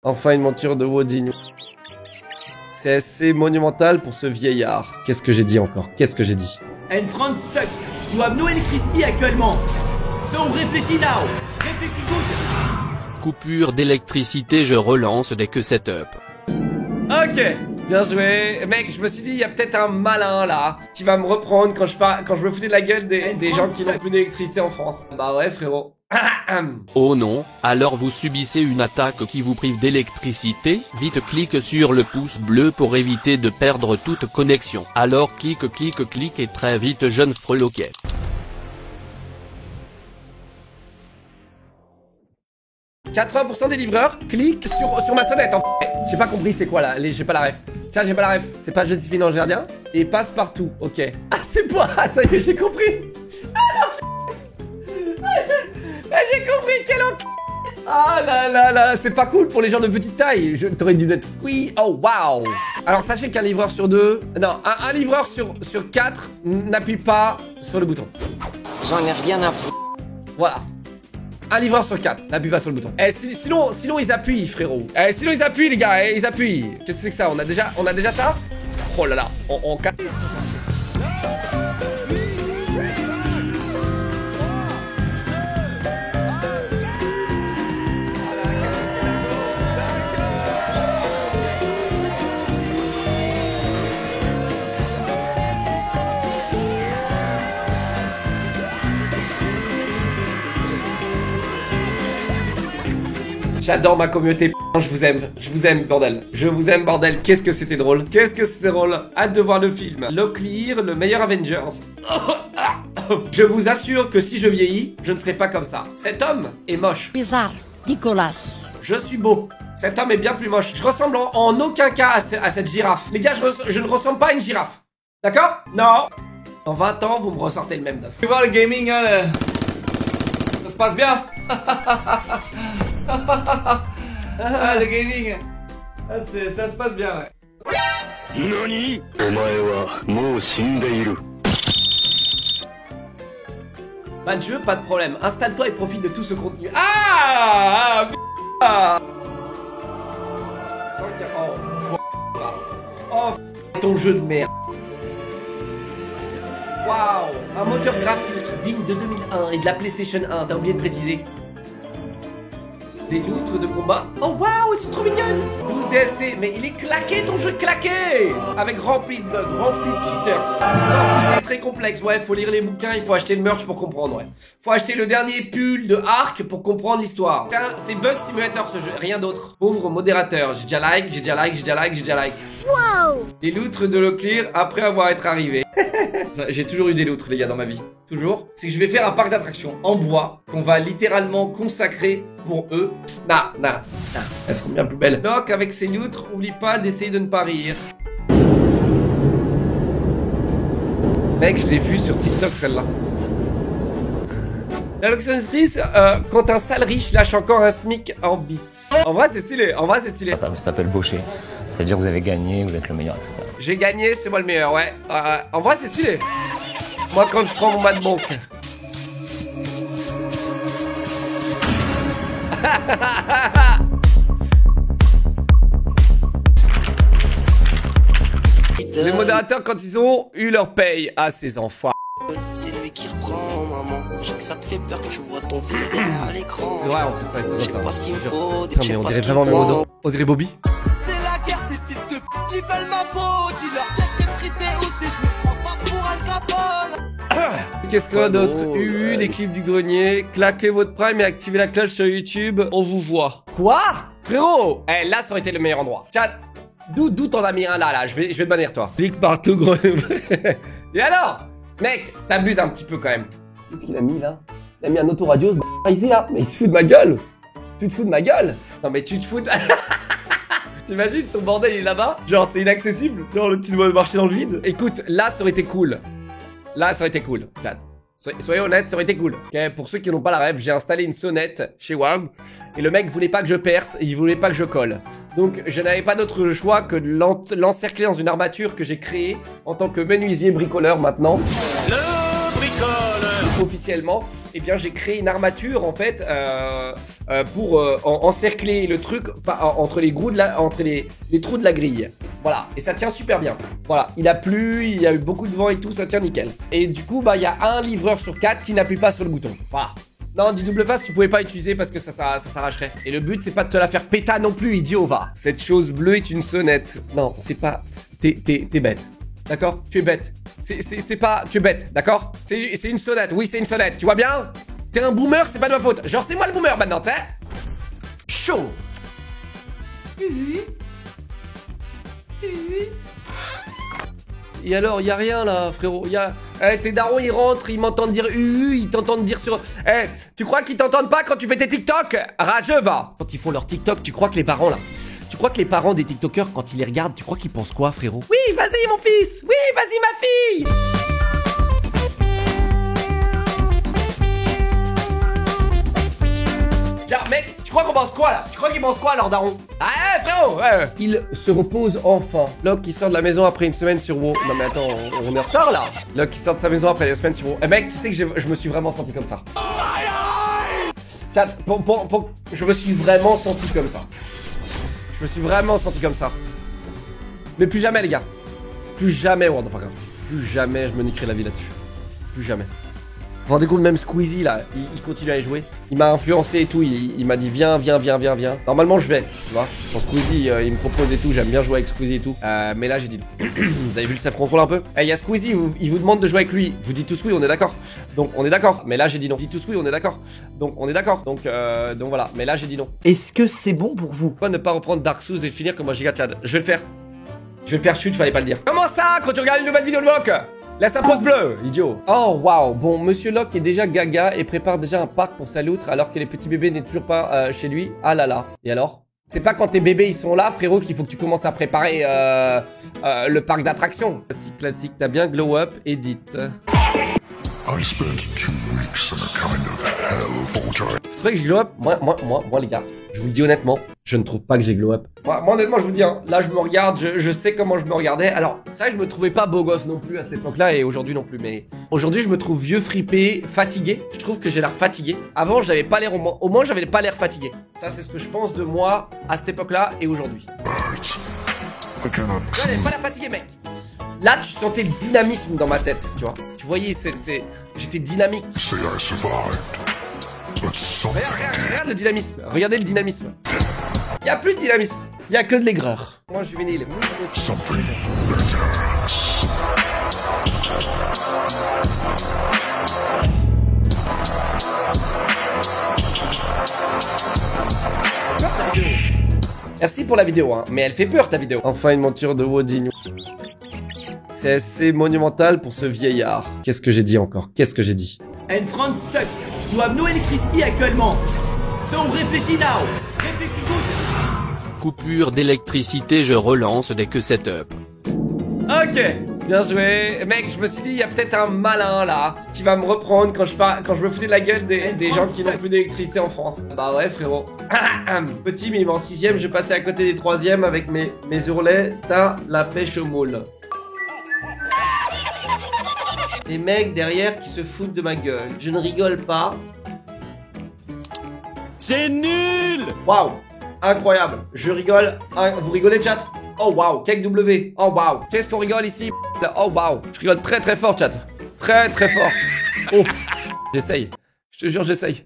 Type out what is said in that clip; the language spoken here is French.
Enfin une monture de Wodin. C'est assez monumental pour ce vieillard. Qu'est-ce que j'ai dit encore? Qu'est-ce que j'ai dit? And France sucks. You have no electricity actuellement. So réfléchis now. Réfléchis good. Coupure d'électricité, je relance dès que setup. Ok, bien joué. Mec, je me suis dit, il y a peut-être un malin là qui va me reprendre quand je me foutais de la gueule des gens qui n'ont plus d'électricité en France. Bah ouais, frérot. Oh non, alors vous subissez une attaque qui vous prive d'électricité? Vite clique sur le pouce bleu pour éviter de perdre toute connexion. Alors clique et très vite jeune freloquet. « 80% des livreurs cliquent sur ma sonnette en fait. J'ai pas compris c'est quoi là, j'ai pas la ref. Tiens, j'ai pas la ref. C'est pas Joséphine Ange Gardien et passe partout, ok. Ah c'est moi, ça y est, j'ai compris. Ah j'ai compris, quel enc... Ah là là, c'est pas cool pour les gens de petite taille. T'aurais dû mettre squeeze. Oh waouh. Alors sachez qu'un livreur sur deux, non, un livreur sur 4 n'appuie pas sur le bouton. J'en ai rien à foutre. Voilà. Un livreur sur 4, n'appuie pas sur le bouton. Sinon ils appuient, frérot. Sinon ils appuient, les gars, ils appuient. Qu'est-ce que c'est que ça? On a déjà ça? Oh là là, on casse. J'adore ma communauté, je vous aime bordel, je vous aime bordel, qu'est-ce que c'était drôle, hâte de voir le film. Locklear, le meilleur Avengers. Je vous assure que si je vieillis, je ne serai pas comme ça. Cet homme est moche. Bizarre, Nicolas. Je suis beau. Cet homme est bien plus moche. Je ressemble en aucun cas à cette girafe. Les gars, je ne ressemble pas à une girafe. D'accord? Non. Dans 20 ans, vous me ressortez le même dos. Tu vois le gaming, hein, ça se passe bien. Ah, le gaming, ah, ça se passe bien, ouais. Nani? Omae wa mou shindeiru. Pas de jeu, pas de problème. Installe-toi et profite de tout ce contenu. Ah, oh, ton jeu de merde. Waouh, un moteur graphique digne de 2001 et de la PlayStation 1, t'as oublié de préciser. Des loutres de combat. Oh waouh, ils sont trop mignonnes. 12 DLC, mais il est claqué ton jeu, claqué. Avec rempli de bugs, rempli de cheaters. L'histoire c'est très complexe, ouais, faut lire les bouquins, il faut acheter le merch pour comprendre, ouais. Faut acheter le dernier pull de Ark pour comprendre l'histoire. C'est Bug Simulator ce jeu, rien d'autre. Pauvre modérateur, j'ai déjà like. Wow. Les loutres de Locklear après avoir été arrivé. J'ai toujours eu des loutres les gars dans ma vie. Toujours. C'est que je vais faire un parc d'attractions en bois qu'on va littéralement consacrer pour eux. Elles seront bien plus belles. Donc avec ces loutres, oublie pas d'essayer de ne pas rire. Mec, je l'ai vu sur TikTok celle-là. La loxonetrice, quand un sale riche lâche encore un SMIC en bits. En vrai c'est stylé, Ça s'appelle Baucher. C'est-à-dire que vous avez gagné, vous êtes le meilleur, etc. J'ai gagné, c'est moi le meilleur, ouais. En vrai c'est stylé. Moi quand je prends mon mat de banque. Les modérateurs quand ils ont eu leur paye à ces enfants. C'est lui qui reprend, maman. Je sais que ça te fait peur que tu vois ton fils derrière l'écran. C'est vrai, en plus, ça, c'est comme pas ça. ce qu'il faut. Putain, mais on dirait vraiment mes modos. Oserait Bobby. C'est la guerre, ces fils de p***, ils veulent ma peau. Dis-leur que j'ai frité aussi, je me prends pas pour Al Capone. Qu'est-ce qu'on a d'autre? UU, les clips du grenier. Claquez votre prime et activez la cloche sur YouTube. On vous voit. Quoi? Frérot! Eh, là, ça aurait été le meilleur endroit. Tiens, d'où t'en as mis un là, je vais te bannir, toi. Clique partout, gros. Et alors? Mec, t'abuses un petit peu quand même. Qu'est-ce qu'il a mis là? Il a mis un autoradio, ce ici là. Mais il se fout de ma gueule. Tu te fous de ma gueule? Non mais tu te fous de... T'imagines, ton bordel il est là-bas? Genre c'est inaccessible. Genre tu dois marcher dans le vide. Écoute, là ça aurait été cool. Là ça aurait été cool. Chat. Soyez honnête, ça aurait été cool. Okay, pour ceux qui n'ont pas la rêve, j'ai installé une sonnette chez WAM. Et le mec voulait pas que je perce, il voulait pas que je colle. Donc je n'avais pas d'autre choix que de l'encercler dans une armature que j'ai créée en tant que menuisier bricoleur maintenant. Le bricoleur. officiellement, eh bien j'ai créé une armature en fait pour encercler le truc entre les trous de la grille. Voilà, et ça tient super bien. Voilà, il a plu, il y a eu beaucoup de vent et tout, ça tient nickel. Et du coup, bah il y a un livreur sur 4 qui n'appuie pas sur le bouton. Voilà. Non, du double face, tu pouvais pas utiliser parce que ça s'arracherait. Et le but, c'est pas de te la faire péta non plus, idiot, va. Cette chose bleue est une sonnette. Non, c'est pas... T'es bête. D'accord? Tu es bête. C'est pas... Tu es bête, d'accord? C'est une sonnette. Oui, c'est une sonnette. Tu vois bien? T'es un boomer, c'est pas de ma faute. Genre, c'est moi le boomer maintenant, t'sais? Chaud. Et alors, y a rien là, frérot. Tes darons, ils rentrent, ils m'entendent dire ils t'entendent dire sur... tu crois qu'ils t'entendent pas quand tu fais tes TikTok? Rageux, va. Quand ils font leur TikTok, tu crois que les parents là... Tu crois que les parents des TikTokers, quand ils les regardent, tu crois qu'ils pensent quoi, frérot? Oui, vas-y, mon fils. Oui, vas-y, ma fille. Genre, mec, tu crois qu'on pense quoi là? Tu crois qu'ils pensent quoi, leur daron? Ah, frérot, ouais. Il se repose enfin. Locke qui sort de la maison après une semaine sur WoW. Non mais attends, on est en retard là. Locke qui sort de sa maison après une semaine sur WoW. Mec, tu sais que je me suis vraiment senti comme ça. Chat, je me suis vraiment senti comme ça. Je me suis vraiment senti comme ça. Mais plus jamais, les gars. Plus jamais World of Warcraft. Plus jamais je me niquerai la vie là-dessus. Plus jamais. Vous vous rendez compte, même Squeezie là, il continue à y jouer. Il m'a influencé et tout, il m'a dit viens. Normalement je vais, tu vois. Quand Squeezie il me propose et tout, j'aime bien jouer avec Squeezie et tout. Mais là j'ai dit non. Vous avez vu le self-control un peu? Il y a Squeezie, il vous demande de jouer avec lui. Vous dites tous oui, on est d'accord. Donc on est d'accord. Mais là j'ai dit non. Vous dites tous oui, on est d'accord. Donc on est d'accord. Donc voilà. Mais là j'ai dit non. Est-ce que c'est bon pour vous? Pourquoi ne pas reprendre Dark Souls et finir comme un giga Chad? Je vais le faire. Je vais le faire, chut, fallait pas le dire. Comment ça, quand tu regardes une nouvelle vidéo de Locke? Laisse un pouce bleu, idiot. Oh, waouh. Bon, Monsieur Locke est déjà gaga et prépare déjà un parc pour sa loutre alors que les petits bébés n'est toujours pas chez lui. Ah là là. Et alors? C'est pas quand tes bébés ils sont là, frérot, qu'il faut que tu commences à préparer le parc d'attractions. Classique, t'as bien glow up, edit. I spent 2 weeks in a kind of hell for... Vous trouvez que j'ai glow up? Moi, les gars, je vous le dis honnêtement, je ne trouve pas que j'ai glow up. Moi honnêtement, je vous le dis, hein, là, je me regarde, je sais comment je me regardais. Alors, c'est vrai que je me trouvais pas beau gosse non plus à cette époque-là et aujourd'hui non plus. Mais aujourd'hui, je me trouve vieux, fripé, fatigué. Je trouve que j'ai l'air fatigué. Avant, j'avais pas l'air au moins, j'avais pas l'air fatigué. Ça, c'est ce que je pense de moi à cette époque-là et aujourd'hui. J'avais pas l'air fatigué, mec. Là, tu sentais le dynamisme dans ma tête, tu vois. Tu voyais, j'étais dynamique. Regarde le dynamisme. Regardez le dynamisme. Il y a plus de dynamisme. Il y a que de l'aigreur. Moi, juvénile. Merci pour la vidéo, hein. Mais elle fait peur ta vidéo. Enfin une monture de Woody. C'est assez monumental pour ce vieillard. Qu'est-ce que j'ai dit encore? Qu'est-ce que j'ai dit? And France sucks. You have no electricity actuellement. So réfléchis now. Réfléchis good. Coupure d'électricité, je relance dès que setup. Ok, bien joué. Mec, je me suis dit, il y a peut-être un malin là qui va me reprendre quand je me foutais de la gueule des gens qui n'ont plus d'électricité en France. Bah ouais, frérot. Petit mime en 6ème, je passais à côté des 3ème avec mes hurlets. T'as la pêche au moule. Des mecs derrière qui se foutent de ma gueule. Je ne rigole pas. C'est nul. Waouh, incroyable. Je rigole. Vous rigolez, chat? Oh waouh, Cake W. Oh waouh. Qu'est-ce qu'on rigole ici? Oh waouh. Je rigole très très fort, chat. Très très fort. Oh. J'essaye. Je te jure, j'essaye.